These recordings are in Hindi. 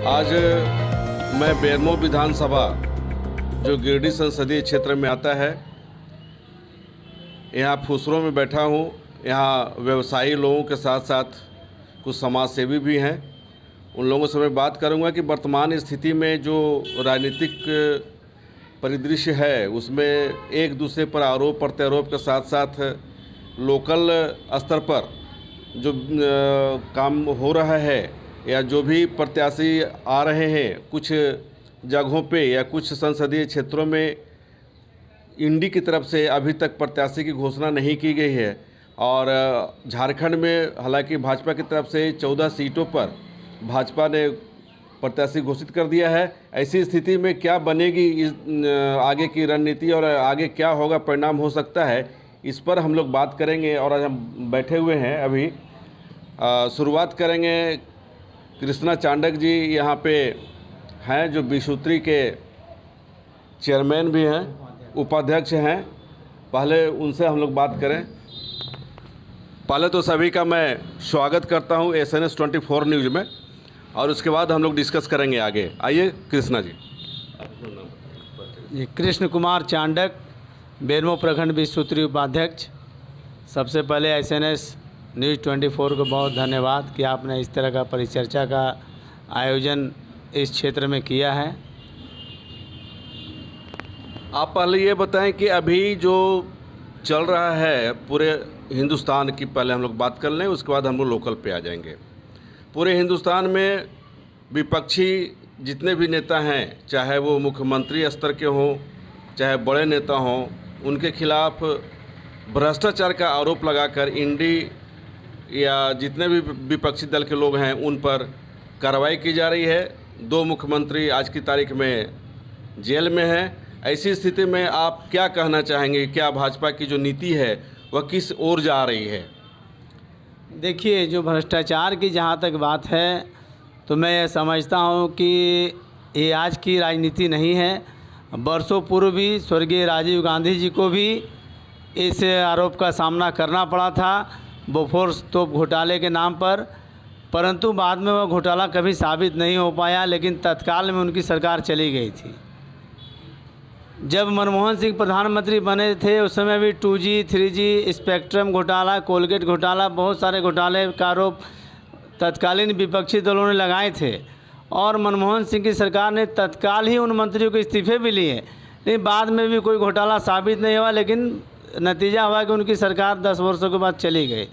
आज मैं बेरमो विधानसभा जो गिरिडीह संसदीय क्षेत्र में आता है, यहाँ फुसरों में बैठा हूँ। यहाँ व्यवसायी लोगों के साथ साथ कुछ समाजसेवी भी हैं। उन लोगों से मैं बात करूँगा कि वर्तमान स्थिति में जो राजनीतिक परिदृश्य है उसमें एक दूसरे पर आरोप प्रत्यारोप के साथ साथ लोकल स्तर पर जो काम हो रहा है या जो भी प्रत्याशी आ रहे हैं, कुछ जगहों पे या कुछ संसदीय क्षेत्रों में इंडी की तरफ से अभी तक प्रत्याशी की घोषणा नहीं की गई है। और झारखंड में हालांकि भाजपा की तरफ से 14 सीटों पर भाजपा ने प्रत्याशी घोषित कर दिया है। ऐसी स्थिति में क्या बनेगी इस आगे की रणनीति और आगे क्या होगा, परिणाम हो सकता है, इस पर हम लोग बात करेंगे। और आज हम बैठे हुए हैं, अभी शुरुआत करेंगे। कृष्णा चांडक जी यहाँ पे हैं जो विसूत्री के चेयरमैन भी हैं, उपाध्यक्ष हैं। पहले उनसे हम लोग बात करें। पहले तो सभी का मैं स्वागत करता हूँ SNS 24 न्यूज़ में, और उसके बाद हम लोग डिस्कस करेंगे आगे। आइए कृष्णा जी। कृष्ण कुमार चांडक, बेरमो प्रखंड विसूत्री उपाध्यक्ष। सबसे पहले SNS न्यूज़ 24 को बहुत धन्यवाद कि आपने इस तरह का परिचर्चा का आयोजन इस क्षेत्र में किया है। आप पहले ये बताएं कि अभी जो चल रहा है पूरे हिंदुस्तान की, पहले हम लोग बात कर लें, उसके बाद हम लोग लोकल पे आ जाएंगे। पूरे हिंदुस्तान में विपक्षी जितने भी नेता हैं, चाहे वो मुख्यमंत्री स्तर के हों, चाहे बड़े नेता हों, उनके खिलाफ भ्रष्टाचार का आरोप लगाकर इंडी या जितने भी विपक्षी दल के लोग हैं उन पर कार्रवाई की जा रही है। 2 मुख्यमंत्री आज की तारीख में जेल में हैं। ऐसी स्थिति में आप क्या कहना चाहेंगे? क्या भाजपा की जो नीति है वह किस ओर जा रही है? देखिए, जो भ्रष्टाचार की जहाँ तक बात है तो मैं ये समझता हूँ कि ये आज की राजनीति नहीं है। बरसों पूर्व भी स्वर्गीय राजीव गांधी जी को भी इस आरोप का सामना करना पड़ा था, बोफोर्स तोप घोटाले के नाम पर, परंतु बाद में वह घोटाला कभी साबित नहीं हो पाया। लेकिन तत्काल में उनकी सरकार चली गई थी। जब मनमोहन सिंह प्रधानमंत्री बने थे उस समय भी 2G 3G स्पेक्ट्रम घोटाला, कोलगेट घोटाला, बहुत सारे घोटाले का आरोप तत्कालीन विपक्षी दलों ने लगाए थे। और मनमोहन सिंह की सरकार ने तत्काल ही उन मंत्रियों के इस्तीफे भी लिए, लेकिन बाद में भी कोई घोटाला साबित नहीं हुआ। लेकिन नतीजा हुआ कि उनकी सरकार 10 वर्षों के बाद चली गई।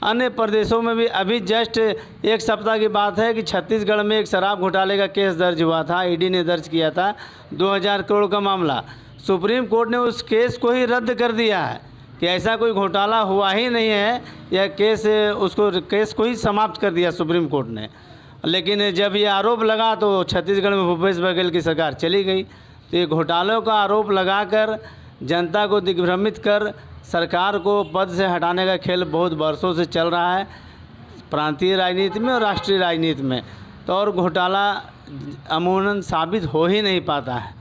अन्य प्रदेशों में भी अभी जस्ट एक सप्ताह की बात है कि छत्तीसगढ़ में एक शराब घोटाले का केस दर्ज हुआ था। ईडी ने दर्ज किया था 2000 करोड़ का मामला। सुप्रीम कोर्ट ने उस केस को ही रद्द कर दिया है कि ऐसा कोई घोटाला हुआ ही नहीं है। यह केस को ही समाप्त कर दिया सुप्रीम कोर्ट ने। लेकिन जब ये आरोप लगा तो छत्तीसगढ़ में भूपेश बघेल की सरकार चली गई। तो ये घोटालों का आरोप लगाकर जनता को दिग्भ्रमित कर सरकार को पद से हटाने का खेल बहुत वर्षों से चल रहा है, प्रांतीय राजनीति में और राष्ट्रीय राजनीति में। तो और घोटाला अमूमन साबित हो ही नहीं पाता है।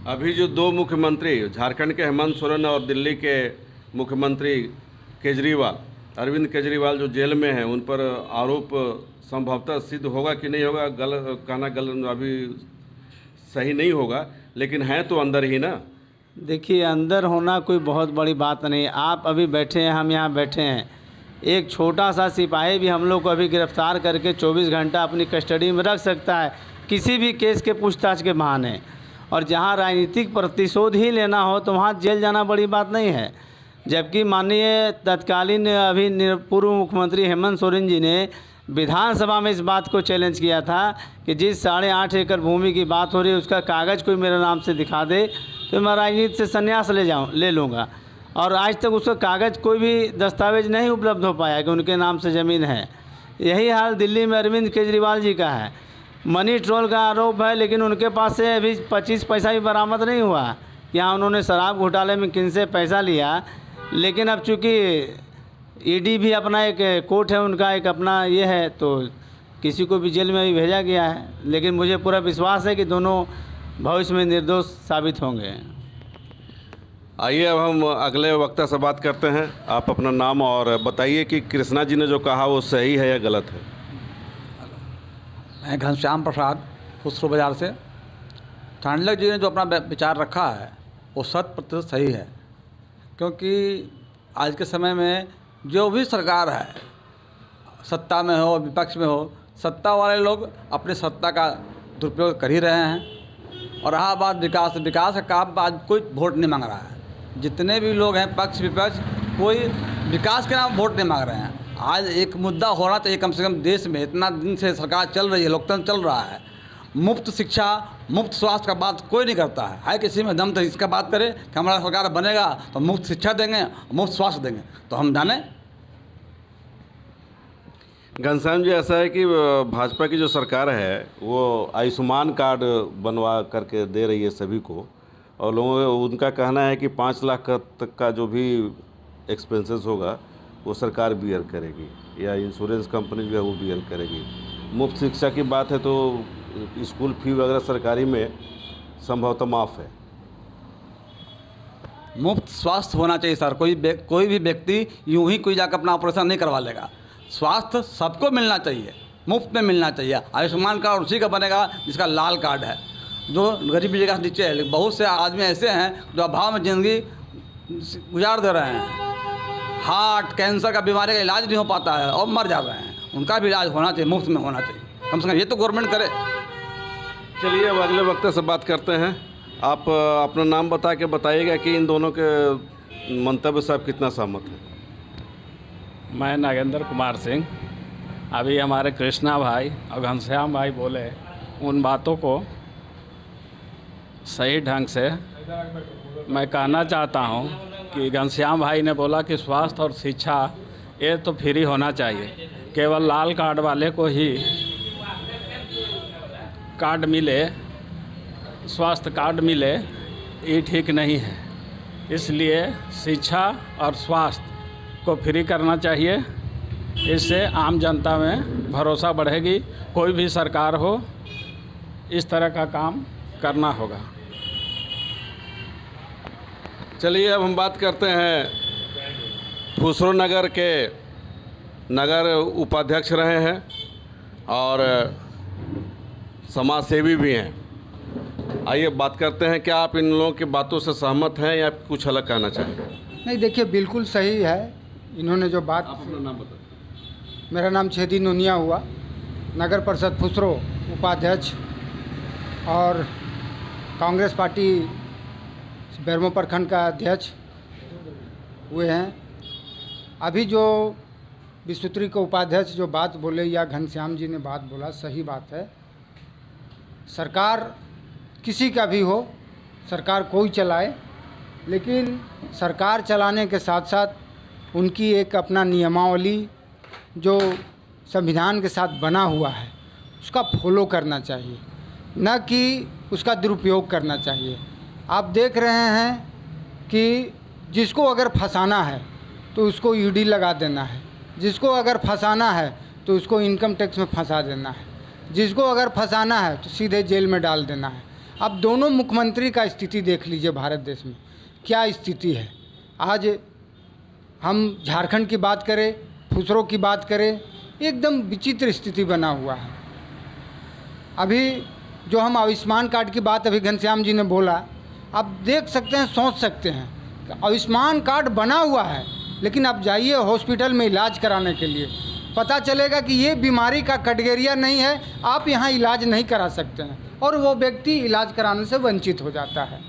अभी जो 2 मुख्यमंत्री, झारखंड के हेमंत सोरेन और दिल्ली के मुख्यमंत्री केजरीवाल, अरविंद केजरीवाल, जो जेल में हैं, उन पर आरोप संभवतः सिद्ध होगा कि नहीं होगा, कहना गलत अभी सही नहीं होगा, लेकिन हैं तो अंदर ही ना। देखिए, अंदर होना कोई बहुत बड़ी बात नहीं। आप अभी बैठे हैं, हम यहाँ बैठे हैं। एक छोटा सा सिपाही भी हम लोग को अभी गिरफ्तार करके 24 घंटा अपनी कस्टडी में रख सकता है किसी भी केस के पूछताछ के बहाने। और जहाँ राजनीतिक प्रतिशोध ही लेना हो तो वहाँ जेल जाना बड़ी बात नहीं है। जबकि माननीय तत्कालीन अभी पूर्व मुख्यमंत्री हेमंत सोरेन जी ने विधानसभा में इस बात को चैलेंज किया था कि जिस 8.5 एकड़ भूमि की बात हो रही है उसका कागज़ कोई मेरे नाम से दिखा दे तो मैं राजनीति से संन्यास ले लूँगा। और आज तक उसका कागज़ कोई भी दस्तावेज नहीं उपलब्ध हो पाया कि उनके नाम से ज़मीन है। यही हाल दिल्ली में अरविंद केजरीवाल जी का है। मनी ट्रोल का आरोप है, लेकिन उनके पास से अभी 25 पैसा भी बरामद नहीं हुआ कि हाँ उन्होंने शराब घोटाले में किन से पैसा लिया। लेकिन अब चूँकि ईडी भी अपना एक कोर्ट है, उनका एक अपना ये है, तो किसी को भी जेल में भी भेजा गया है। लेकिन मुझे पूरा विश्वास है कि दोनों भविष्य में निर्दोष साबित होंगे। आइए अब हम अगले वक्ता से बात करते हैं। आप अपना नाम और बताइए कि कृष्णा जी ने जो कहा वो सही है या गलत है। मैं घनश्याम प्रसाद, खुसरो बाज़ार से। चाणक्य जी ने जो अपना विचार रखा है वो 100% सही है, क्योंकि आज के समय में जो भी सरकार है, सत्ता में हो विपक्ष में हो, सत्ता वाले लोग अपनी सत्ता का दुरुपयोग कर ही रहे हैं। और रहा बात विकास का काम, आज कोई वोट नहीं मांग रहा है। जितने भी लोग हैं पक्ष विपक्ष, कोई विकास के नाम वोट नहीं मांग रहे हैं। आज एक मुद्दा होना चाहिए कम से कम देश में। इतना दिन से सरकार चल रही है, लोकतंत्र चल रहा है, मुफ्त शिक्षा मुफ्त स्वास्थ्य का बात कोई नहीं करता है। किसी में दम तो इसका बात करे कि हमारा सरकार बनेगा तो मुफ्त शिक्षा देंगे, मुफ्त स्वास्थ्य देंगे, तो हम जाने। घनश्याम जी, ऐसा है कि भाजपा की जो सरकार है वो आयुष्मान कार्ड बनवा करके दे रही है सभी को, और लोगों उनका कहना है कि 5 लाख तक का जो भी एक्सपेंसेस होगा वो सरकार बियर करेगी, या इंश्योरेंस कंपनी जो है वो बियर करेगी। मुफ्त शिक्षा की बात है तो स्कूल फी वगैरह सरकारी में संभवतः माफ़ है। मुफ्त स्वास्थ्य होना चाहिए सर। कोई भी व्यक्ति यूं ही कोई जाकर अपना ऑपरेशन नहीं करवा लेगा। स्वास्थ्य सबको मिलना चाहिए, मुफ्त में मिलना चाहिए। आयुष्मान कार्ड उसी का बनेगा जिसका लाल कार्ड है, जो गरीबी रेखा से नीचे है। लेकिन बहुत से आदमी ऐसे हैं जो अभाव में ज़िंदगी गुजार दे रहे हैं। हार्ट कैंसर का बीमारी का इलाज नहीं हो पाता है और मर जा रहे हैं। उनका भी इलाज होना चाहिए, मुफ्त में होना चाहिए। कम से कम ये तो गवर्नमेंट करे। चलिए अब अगले वक्त से बात करते हैं। आप अपना नाम बता के बताइएगा कि इन दोनों के मंतव्य से आप कितना सहमत हैं। मैं नागेंद्र कुमार सिंह। अभी हमारे कृष्णा भाई और घनश्याम भाई बोले उन बातों को सही ढंग से मैं कहना चाहता हूं कि घनश्याम भाई ने बोला कि स्वास्थ्य और शिक्षा ये तो फ्री होना चाहिए, केवल लाल कार्ड वाले को ही कार्ड मिले, स्वास्थ्य कार्ड मिले, ये ठीक नहीं है। इसलिए शिक्षा और स्वास्थ्य को फ्री करना चाहिए। इससे आम जनता में भरोसा बढ़ेगी। कोई भी सरकार हो, इस तरह का काम करना होगा। चलिए अब हम बात करते हैं खुसरो नगर के नगर उपाध्यक्ष रहे हैं और समाज सेवी भी हैं। आइए बात करते हैं, क्या आप इन लोगों की बातों से सहमत हैं या कुछ अलग कहना चाहेंगे? नहीं, देखिए बिल्कुल सही है इन्होंने जो बात। आप अपना नाम बताइए। मेरा नाम छेदी नोनिया हुआ, नगर परिषद खुसरो उपाध्यक्ष और कांग्रेस पार्टी बेरमो प्रखंड का अध्यक्ष हुए हैं। अभी जो विश्वोत्तरी के उपाध्यक्ष जो बात बोले या घनश्याम जी ने बात बोला, सही बात है। सरकार किसी का भी हो, सरकार कोई चलाए, लेकिन सरकार चलाने के साथ साथ उनकी एक अपना नियमावली जो संविधान के साथ बना हुआ है उसका फॉलो करना चाहिए, न कि उसका दुरुपयोग करना चाहिए। आप देख रहे हैं कि जिसको अगर फंसाना है तो उसको ईडी लगा देना है, जिसको अगर फंसाना है तो उसको इनकम टैक्स में फंसा देना है, जिसको अगर फंसाना है तो सीधे जेल में डाल देना है। अब दोनों मुख्यमंत्री का स्थिति देख लीजिए भारत देश में क्या स्थिति है। आज हम झारखंड की बात करें, खुसरो की बात करें, एकदम विचित्र स्थिति बना हुआ है। अभी जो हम आयुष्मान कार्ड की बात अभी घनश्याम जी ने बोला, आप देख सकते हैं, सोच सकते हैं कि आयुष्मान कार्ड बना हुआ है, लेकिन आप जाइए हॉस्पिटल में इलाज कराने के लिए, पता चलेगा कि ये बीमारी का कैटेगरिया नहीं है, आप यहाँ इलाज नहीं करा सकते हैं, और वो व्यक्ति इलाज कराने से वंचित हो जाता है।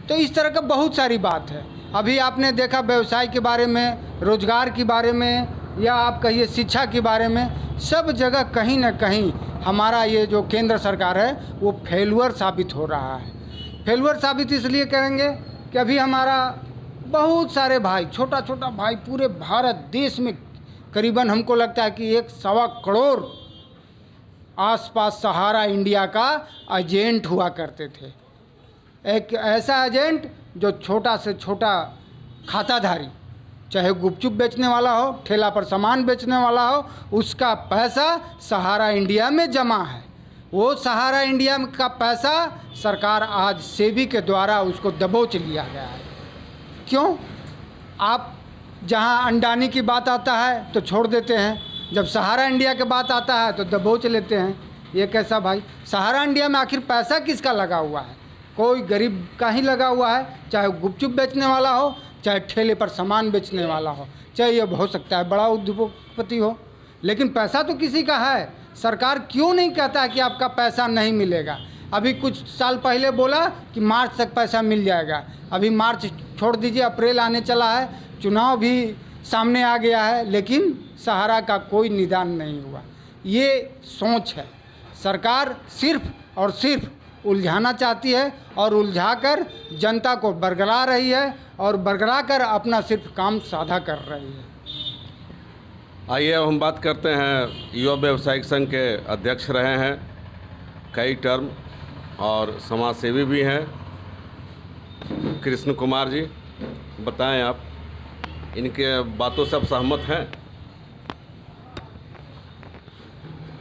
तो इस तरह का बहुत सारी बात है। अभी आपने देखा व्यवसाय के बारे में, रोजगार के बारे में, या आप कहिए शिक्षा के बारे में, सब जगह कहीं ना कहीं हमारा ये जो केंद्र सरकार है वो फेलुअर साबित हो रहा है। फेलुअर साबित इसलिए करेंगे कि अभी हमारा बहुत सारे भाई, छोटा छोटा भाई, पूरे भारत देश में करीबन हमको लगता है कि 1.25 करोड़ आसपास सहारा इंडिया का एजेंट हुआ करते थे। एक ऐसा एजेंट जो छोटा से छोटा खाताधारी, चाहे गुपचुप बेचने वाला हो, ठेला पर सामान बेचने वाला हो, उसका पैसा सहारा इंडिया में जमा है। वो सहारा इंडिया का पैसा सरकार आज सेबी के द्वारा उसको दबोच लिया गया है। क्यों? आप जहां अंडानी की बात आता है तो छोड़ देते हैं, जब सहारा इंडिया की बात आता है तो दबोच लेते हैं। ये कैसा भाई? सहारा इंडिया में आखिर पैसा किसका लगा हुआ है? कोई गरीब का ही लगा हुआ है, चाहे गुपचुप बेचने वाला हो, चाहे ठेले पर सामान बेचने वाला हो, चाहे ये हो सकता है बड़ा उद्योगपति हो, लेकिन पैसा तो किसी का है। सरकार क्यों नहीं कहता है कि आपका पैसा नहीं मिलेगा? अभी कुछ साल पहले बोला कि मार्च तक पैसा मिल जाएगा, अभी मार्च छोड़ दीजिए, अप्रैल आने चला है, चुनाव भी सामने आ गया है, लेकिन सहारा का कोई निदान नहीं हुआ। ये सोच है, सरकार सिर्फ और सिर्फ उलझाना चाहती है और उलझाकर जनता को बरगला रही है और बरगला कर अपना सिर्फ काम साधा कर रही है। आइए अब हम बात करते हैं, युवा व्यवसायिक संघ के अध्यक्ष रहे हैं कई टर्म और समाज सेवी भी हैं, कृष्ण कुमार जी, बताएं आप, इनके बातों से आप सहमत हैं?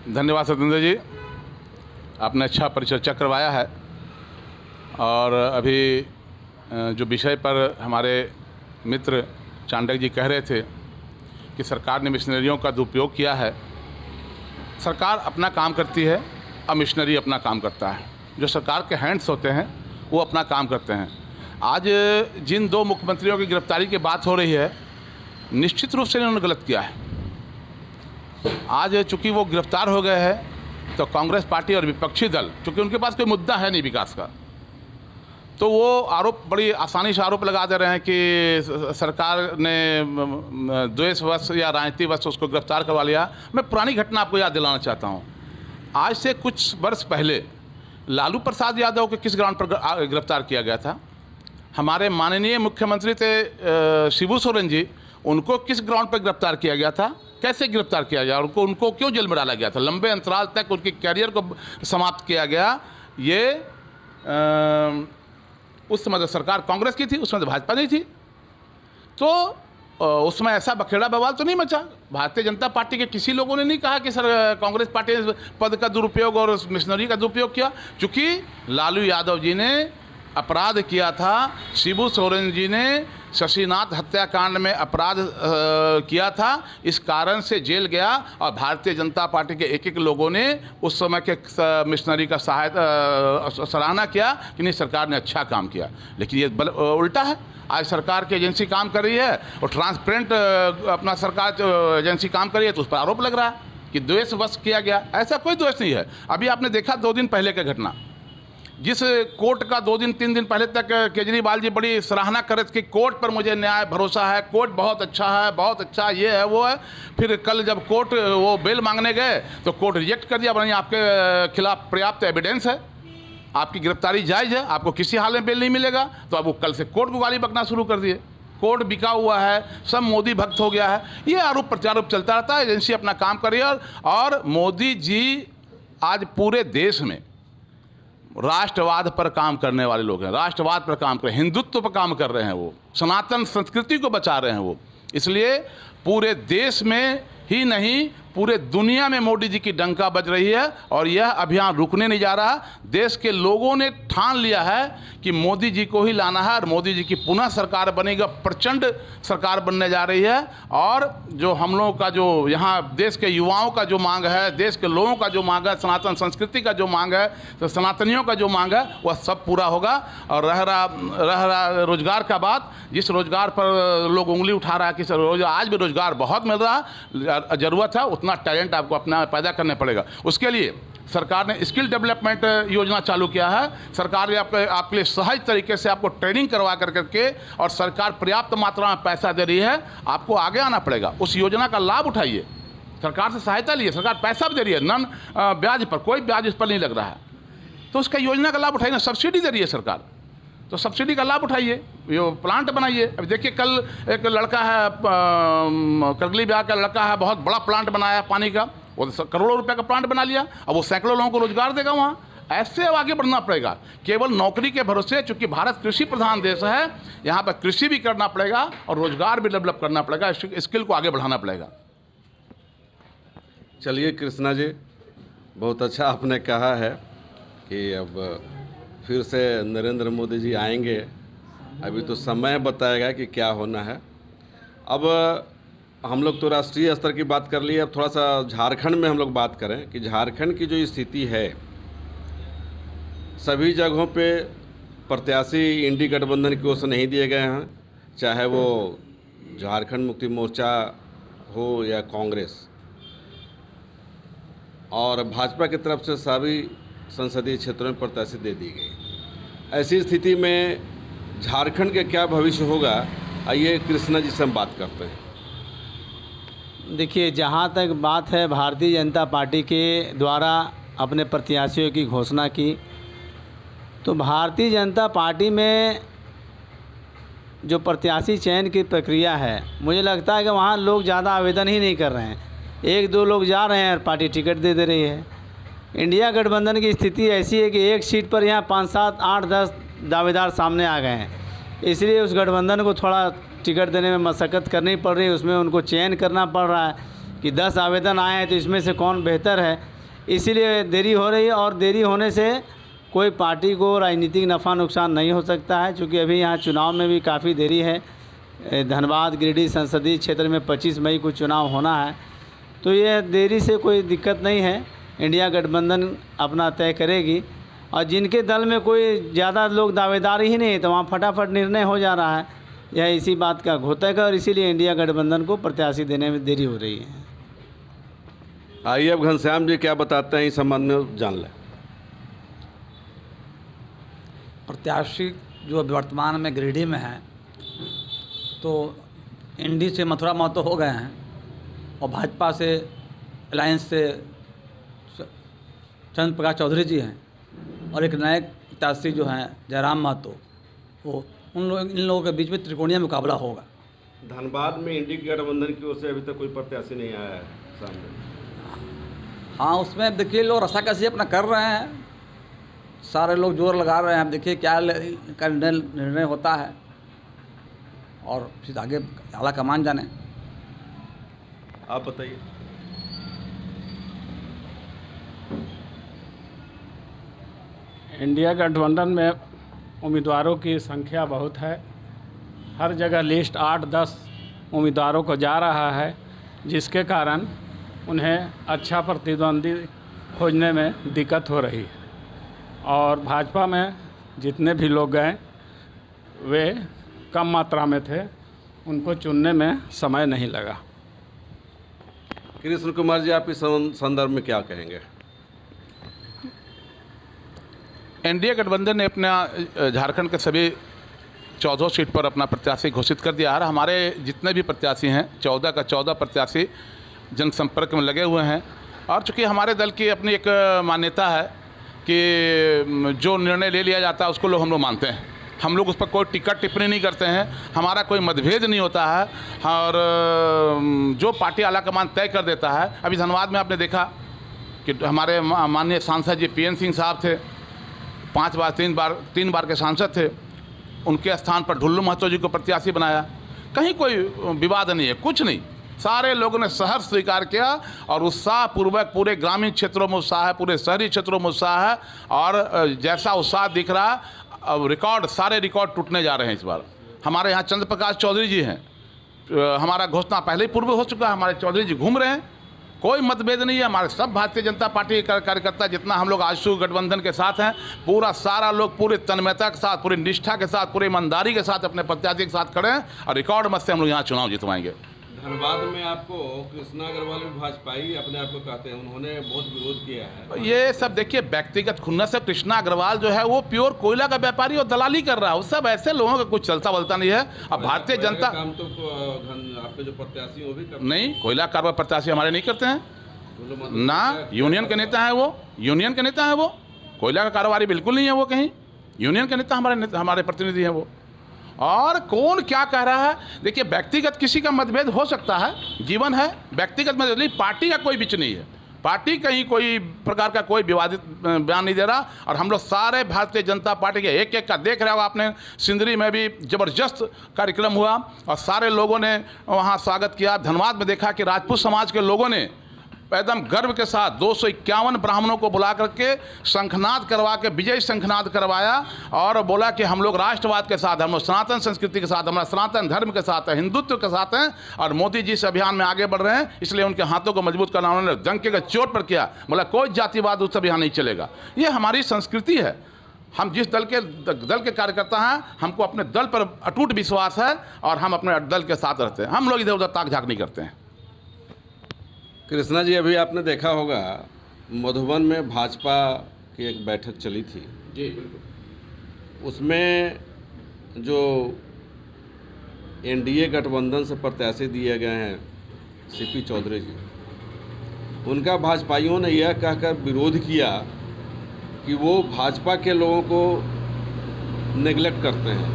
धन्यवाद सत्येंद्र जी, आपने अच्छा परिचर्चा करवाया है। और अभी जो विषय पर हमारे मित्र चांडक जी कह रहे थे कि सरकार ने मिशनरियों का दुरुपयोग किया है, सरकार अपना काम करती है और मिशनरी अपना काम करता है। जो सरकार के हैंड्स होते हैं वो अपना काम करते हैं। आज जिन दो मुख्यमंत्रियों की गिरफ्तारी की बात हो रही है, निश्चित रूप से इन्होंने गलत किया है। आज चूँकि वो गिरफ्तार हो गए हैं तो कांग्रेस पार्टी और विपक्षी दल, चूँकि उनके पास कोई मुद्दा है नहीं विकास का, तो वो आरोप बड़ी आसानी से आरोप लगा दे रहे हैं कि सरकार ने द्वेषवश या राजनीतिवश उसको गिरफ्तार करवा लिया। मैं पुरानी घटना आपको याद दिलाना चाहता हूँ। आज से कुछ वर्ष पहले लालू प्रसाद यादव को किस ग्राउंड पर गिरफ्तार किया गया था? हमारे माननीय मुख्यमंत्री थे शिबू सोरेन जी, उनको किस ग्राउंड पर गिरफ्तार किया गया था? कैसे गिरफ्तार किया गया? उनको क्यों जेल में डाला गया था? लंबे अंतराल तक उनके कैरियर को समाप्त किया गया। ये उस समय तो सरकार कांग्रेस की थी, उसमें तो भाजपा नहीं थी, तो उसमें ऐसा बखेड़ा बवाल तो नहीं मचा। भारतीय जनता पार्टी के किसी लोगों ने नहीं कहा कि सर कांग्रेस पार्टी ने पद का दुरुपयोग और मिशनरी का दुरुपयोग किया। चूँकि लालू यादव जी ने अपराध किया था, शिबू सोरेन जी ने शशिनाथ हत्याकांड में अपराध किया था, इस कारण से जेल गया और भारतीय जनता पार्टी के एक एक लोगों ने उस समय के मिशनरी का सराहना किया कि नहीं सरकार ने अच्छा काम किया। लेकिन ये उल्टा है। आज सरकार की एजेंसी काम कर रही है और ट्रांसपेरेंट अपना सरकार एजेंसी काम कर रही है, तो उस पर आरोप लग रहा है कि द्वेषवश किया गया। ऐसा कोई द्वेष नहीं है। अभी आपने देखा 2 दिन पहले का घटना, जिस कोर्ट का 2 दिन 3 दिन पहले तक केजरीवाल जी बड़ी सराहना कर रहे थे कि कोर्ट पर मुझे न्याय भरोसा है, कोर्ट बहुत अच्छा है, बहुत अच्छा ये है वो है। फिर कल जब कोर्ट वो बेल मांगने गए तो कोर्ट रिजेक्ट कर दिया, बोला आपके खिलाफ पर्याप्त एविडेंस है, आपकी गिरफ्तारी जायज़ है, आपको किसी हाल में बेल नहीं मिलेगा। तो अब वो कल से कोर्ट को गाली बकना शुरू कर दिए, कोर्ट बिका हुआ है, सब मोदी भक्त हो गया है। ये आरोप प्रत्यारोप चलता रहता है। एजेंसी अपना काम कर रही है और मोदी जी आज पूरे देश में राष्ट्रवाद पर काम करने वाले लोग हैं, राष्ट्रवाद पर काम कर रहे हैं, हिंदुत्व पर काम कर रहे हैं, वो सनातन संस्कृति को बचा रहे हैं वो। इसलिए पूरे देश में ही नहीं पूरे दुनिया में मोदी जी की डंका बज रही है और यह अभियान रुकने नहीं जा रहा। देश के लोगों ने ठान लिया है कि मोदी जी को ही लाना है और मोदी जी की पुनः सरकार बनेगी, प्रचंड सरकार बनने जा रही है। और जो हम लोगों का जो यहाँ देश के युवाओं का जो मांग है, देश के लोगों का जो मांग है, सनातन संस्कृति का जो मांग है, तो सनातनियों का जो मांग है वह सब पूरा होगा। और रह रहा रोजगार का बात, जिस रोजगार पर लोग उंगली उठा रहा है कि आज भी रोजगार बहुत मिल रहा है, ज़रूरत है उतना टैलेंट आपको अपना पैदा करने पड़ेगा। उसके लिए सरकार ने स्किल डेवलपमेंट योजना चालू किया है। सरकार ने आपके लिए सहज तरीके से आपको ट्रेनिंग करवा करके और सरकार पर्याप्त मात्रा में पैसा दे रही है, आपको आगे आना पड़ेगा। उस योजना का लाभ उठाइए, सरकार से सहायता लिए, सरकार पैसा भी दे रही है, नन ब्याज पर, कोई ब्याज इस पर नहीं लग रहा है, तो उसका योजना का लाभ उठाइए ना। सब्सिडी दे रही है सरकार, तो सब्सिडी का लाभ उठाइए, ये प्लांट बनाइए। अब देखिए कल एक लड़का है, करगली ब्याह का लड़का है, बहुत बड़ा प्लांट बनाया पानी का, वो करोड़ों रुपए का प्लांट बना लिया। अब वो सैकड़ों लोगों को रोजगार देगा वहाँ। ऐसे अब आगे बढ़ना पड़ेगा, केवल नौकरी के भरोसे, चूँकि भारत कृषि प्रधान देश है, यहाँ पर कृषि भी करना पड़ेगा और रोजगार भी डेवलप करना पड़ेगा, स्किल को आगे बढ़ाना पड़ेगा। चलिए कृष्णा जी, बहुत अच्छा आपने कहा है कि अब फिर से नरेंद्र मोदी जी आएंगे, अभी तो समय बताएगा कि क्या होना है। अब हम लोग तो राष्ट्रीय स्तर की बात कर लिए, अब थोड़ा सा झारखंड में हम लोग बात करें कि झारखंड की जो स्थिति है, सभी जगहों पे प्रत्याशी इंडी गठबंधन की ओर से नहीं दिए गए हैं, चाहे वो झारखंड मुक्ति मोर्चा हो या कांग्रेस, और भाजपा की तरफ से सभी संसदीय क्षेत्रों में प्रत्याशी दे दी गई। ऐसी स्थिति में झारखंड का क्या भविष्य होगा, आइए कृष्णा जी से हम बात करते हैं। देखिए, जहाँ तक बात है भारतीय जनता पार्टी के द्वारा अपने प्रत्याशियों की घोषणा की, तो भारतीय जनता पार्टी में जो प्रत्याशी चयन की प्रक्रिया है, मुझे लगता है कि वहाँ लोग ज़्यादा आवेदन ही नहीं कर रहे हैं। 1-2 लोग जा रहे हैं और पार्टी टिकट दे रही है। इंडिया गठबंधन की स्थिति ऐसी है कि एक सीट पर यहाँ 5, 7, 8, 10 दावेदार सामने आ गए हैं, इसलिए उस गठबंधन को थोड़ा टिकट देने में मशक्क़त करनी पड़ रही है। उसमें उनको चयन करना पड़ रहा है कि 10 आवेदन आए हैं तो इसमें से कौन बेहतर है, इसीलिए देरी हो रही है। और देरी होने से कोई पार्टी को राजनीतिक नफ़ा नुकसान नहीं हो सकता है, क्योंकि अभी यहाँ चुनाव में भी काफ़ी देरी है। धनबाद गिरिडीह संसदीय क्षेत्र में 25 मई को चुनाव होना है, तो ये देरी से कोई दिक्कत नहीं है। इंडिया गठबंधन अपना तय करेगी, और जिनके दल में कोई ज़्यादा लोग दावेदार ही नहीं है तो वहाँ फटाफट निर्णय हो जा रहा है। यह इसी बात का घोतक है, और इसीलिए इंडिया गठबंधन को प्रत्याशी देने में देरी हो रही है। आइए अब घनश्याम जी क्या बताते हैं इस संबंध में जान लें। प्रत्याशी जो वर्तमान में गिरिडीह में है, तो इंडी से मथुरा महतो हो गए हैं, और भाजपा से अलायंस से चंद्र प्रकाश चौधरी जी हैं, और एक नए प्रत्याशी जो हैं जयराम महतो, वो इन लोगों के बीच में त्रिकोणीय मुकाबला होगा। धनबाद में इंडी गठबंधन की ओर से अभी तक कोई प्रत्याशी नहीं आया है सामने। हाँ, उसमें देखिए लोग रस्साकसी अपना कर रहे हैं, सारे लोग जोर लगा रहे हैं। अब देखिए क्या का निर्णय होता है, और फिर आगे आला कमान जाने। आप बताइए। इंडिया गठबंधन में उम्मीदवारों की संख्या बहुत है, हर जगह लिस्ट 8-10 उम्मीदवारों को जा रहा है, जिसके कारण उन्हें अच्छा प्रतिद्वंदी खोजने में दिक्कत हो रही है। और भाजपा में जितने भी लोग गए वे कम मात्रा में थे, उनको चुनने में समय नहीं लगा। कृष्ण कुमार जी, आप इस संदर्भ में क्या कहेंगे? एनडीए गठबंधन ने अपना झारखंड के सभी 14 सीट पर अपना प्रत्याशी घोषित कर दिया है। हमारे जितने भी प्रत्याशी हैं 14 का 14 प्रत्याशी जनसंपर्क में लगे हुए हैं, और चूँकि हमारे दल की अपनी एक मान्यता है कि जो निर्णय ले लिया जाता है उसको हम लोग मानते हैं। हम लोग उस पर कोई टिकट टिप्पणी नहीं करते हैं, हमारा कोई मतभेद नहीं होता है, और जो पार्टी आलाकमान तय कर देता है। अभी धनबाद में आपने देखा कि हमारे माननीय सांसद जी PN सिंह साहब थे, 3 बार के सांसद थे, उनके स्थान पर ढुल्लू महतो जी को प्रत्याशी बनाया। कहीं कोई विवाद नहीं है, कुछ नहीं, सारे लोगों ने सहर्ष स्वीकार किया, और उत्साहपूर्वक पूरे ग्रामीण क्षेत्रों में उत्साह है, पूरे शहरी क्षेत्रों में उत्साह है, और जैसा उत्साह दिख रहा है, अब सारे रिकॉर्ड टूटने जा रहे हैं इस बार। हमारे यहाँ चंद्र प्रकाश चौधरी जी हैं, हमारा घोषणा पहले ही पूर्व हो चुका है, हमारे चौधरी जी घूम रहे हैं, कोई मतभेद नहीं है। हमारे सब भारतीय जनता पार्टी के कार्यकर्ता जितना हम लोग आजसू गठबंधन के साथ हैं, सारा लोग पूरे तन्मयता के साथ, पूरी निष्ठा के साथ, पूरी ईमानदारी के साथ अपने प्रत्याशी के साथ खड़े हैं, और रिकॉर्ड मत से हम लोग यहाँ चुनाव जितवाएंगे। धनबाद में आपको कृष्णा अग्रवाल भी भाजपाई अपने आप को कहते हैं, उन्होंने बहुत विरोध किया है। ये सब देखिए व्यक्तिगत खुन्नस है। कृष्णा अग्रवाल जो है वो प्योर कोयला का व्यापारी और दलाली कर रहा है, उस सब ऐसे लोगों का कुछ चलता वलता नहीं है। अब भारतीय जनता काम तो आपके जो प्रत्याशी वो भी करते नहीं, कोयला कारोबार प्रत्याशी हमारे नहीं करते हैं ना, यूनियन के नेता हैं वो, यूनियन के नेता हैं वो, कोयला का कारोबारी बिल्कुल नहीं है वो, कहीं यूनियन के नेता हमारे प्रतिनिधि हैं वो। और कौन क्या कह रहा है, देखिए व्यक्तिगत किसी का मतभेद हो सकता है, जीवन है, व्यक्तिगत मतभेद नहीं, पार्टी का कोई बीच नहीं है, पार्टी कहीं कोई प्रकार का कोई विवादित बयान नहीं दे रहा। और हम लोग सारे भारतीय जनता पार्टी के एक का देख रहे हो आपने, सिंदरी में भी ज़बरदस्त कार्यक्रम हुआ और सारे लोगों ने वहाँ स्वागत किया। धनबाद में देखा कि राजपूत समाज के लोगों ने एकदम गर्व के साथ 251 ब्राह्मणों को बुला करके शंखनाद करवा के विजय शंखनाद करवाया और बोला कि हम लोग राष्ट्रवाद के साथ, हम लोग सनातन संस्कृति के साथ, हमारा सनातन धर्म के साथ है, हिंदुत्व के साथ हैं और मोदी जी इस अभियान में आगे बढ़ रहे हैं, इसलिए उनके हाथों को मजबूत करना उन्होंने डंके के चोट पर किया। बोला कोई जातिवाद उस अभियान नहीं चलेगा। ये हमारी संस्कृति है। हम जिस दल के कार्यकर्ता हैं, हमको अपने दल पर अटूट विश्वास है और हम अपने दल के साथ रहते हैं। हम लोग इधर उधर ताक झाक नहीं करते हैं। कृष्णा जी, अभी आपने देखा होगा मधुबन में भाजपा की एक बैठक चली थी जी, उसमें जो एनडीए गठबंधन से प्रत्याशी दिए गए हैं सीपी चौधरी जी, उनका भाजपाइयों ने यह कहकर विरोध किया कि वो भाजपा के लोगों को नेगलेक्ट करते हैं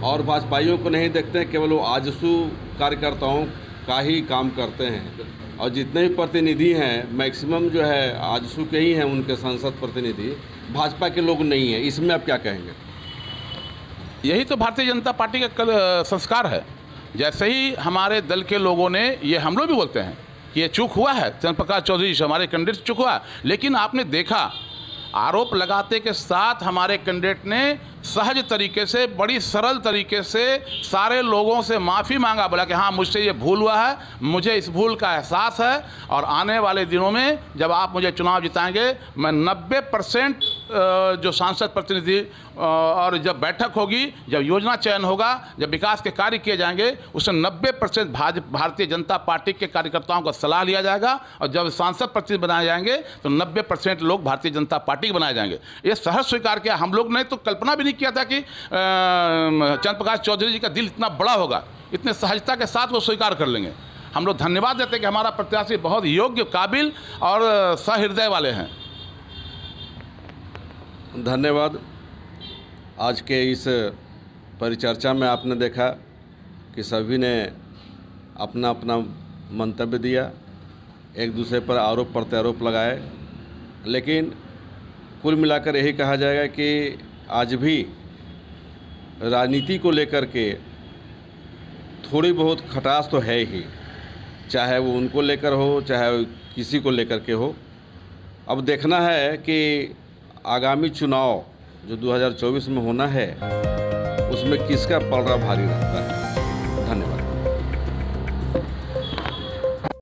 और भाजपाइयों को नहीं देखते हैं, केवल वो आजसू कार्यकर्ताओं का ही काम करते हैं और जितने भी प्रतिनिधि हैं मैक्सिमम जो है आजसू के ही हैं, उनके संसद प्रतिनिधि भाजपा के लोग नहीं हैं। इसमें आप क्या कहेंगे? यही तो भारतीय जनता पार्टी का कल संस्कार है। जैसे ही हमारे दल के लोगों ने, ये हम लोग भी बोलते हैं कि ये चूक हुआ है, चंद्र प्रकाश चौधरी से हमारे कैंडिडेट चूक हुआ, लेकिन आपने देखा आरोप लगाते के साथ हमारे कैंडिडेट ने सहज तरीके से, बड़ी सरल तरीके से सारे लोगों से माफ़ी मांगा। बोला कि हाँ, मुझसे ये भूल हुआ है, मुझे इस भूल का एहसास है और आने वाले दिनों में जब आप मुझे चुनाव जिताएंगे, मैं 90% जो सांसद प्रतिनिधि और जब बैठक होगी, जब योजना चयन होगा, जब विकास के कार्य किए जाएंगे, उसमें 90% भारतीय जनता पार्टी के कार्यकर्ताओं का सलाह लिया जाएगा और जब सांसद प्रतिनिधि बनाए जाएंगे तो 90% लोग भारतीय जनता पार्टी के बनाए जाएंगे। ये सहज स्वीकार किया। हम लोग ने तो कल्पना भी नहीं किया था कि चंद्र प्रकाश चौधरी जी का दिल इतना बड़ा होगा, इतने सहजता के साथ वो स्वीकार कर लेंगे। हम लोग धन्यवाद देते हैं कि हमारा प्रत्याशी बहुत योग्य, काबिल और सहृदय वाले हैं। धन्यवाद। आज के इस परिचर्चा में आपने देखा कि सभी ने अपना अपना मंतव्य दिया, एक दूसरे पर आरोप प्रत्यारोप लगाए, लेकिन कुल मिलाकर यही कहा जाएगा कि आज भी राजनीति को लेकर के थोड़ी बहुत खटास तो है ही, चाहे वो उनको लेकर हो, चाहे किसी को लेकर के हो। अब देखना है कि आगामी चुनाव जो 2024 में होना है, उसमें किसका पलड़ा भारी रहता है।